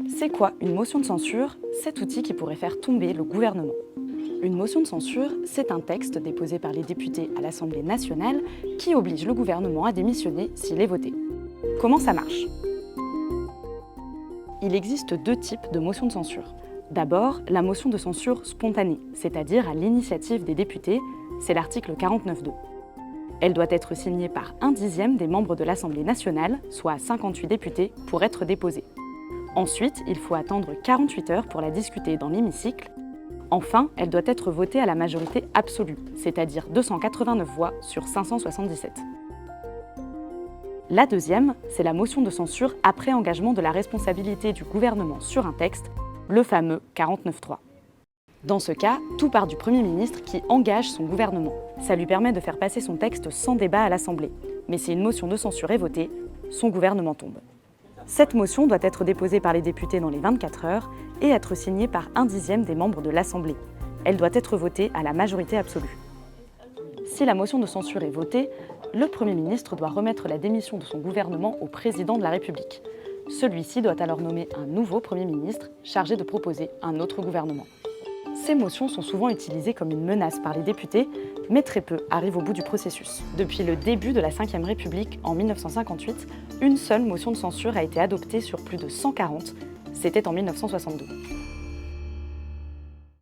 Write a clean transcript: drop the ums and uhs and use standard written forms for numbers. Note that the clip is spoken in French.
C'est quoi une motion de censure? Cet outil qui pourrait faire tomber le gouvernement. Une motion de censure, c'est un texte déposé par les députés à l'Assemblée nationale qui oblige le gouvernement à démissionner s'il est voté. Comment ça marche? Il existe deux types de motions de censure. D'abord, la motion de censure spontanée, c'est-à-dire à l'initiative des députés, c'est l'article 49.2. Elle doit être signée par 1/10 des membres de l'Assemblée nationale, soit 58 députés, pour être déposée. Ensuite, il faut attendre 48 heures pour la discuter dans l'hémicycle. Enfin, elle doit être votée à la majorité absolue, c'est-à-dire 289 voix sur 577. La deuxième, c'est la motion de censure après engagement de la responsabilité du gouvernement sur un texte, le fameux 49.3. Dans ce cas, tout part du Premier ministre qui engage son gouvernement. Ça lui permet de faire passer son texte sans débat à l'Assemblée. Mais si une motion de censure est votée, son gouvernement tombe. Cette motion doit être déposée par les députés dans les 24 heures et être signée par 1/10 des membres de l'Assemblée. Elle doit être votée à la majorité absolue. Si la motion de censure est votée, le Premier ministre doit remettre la démission de son gouvernement au président de la République. Celui-ci doit alors nommer un nouveau Premier ministre chargé de proposer un autre gouvernement. Ces motions sont souvent utilisées comme une menace par les députés, mais très peu arrivent au bout du processus. Depuis le début de la Ve République, en 1958, une seule motion de censure a été adoptée sur plus de 140, c'était en 1962.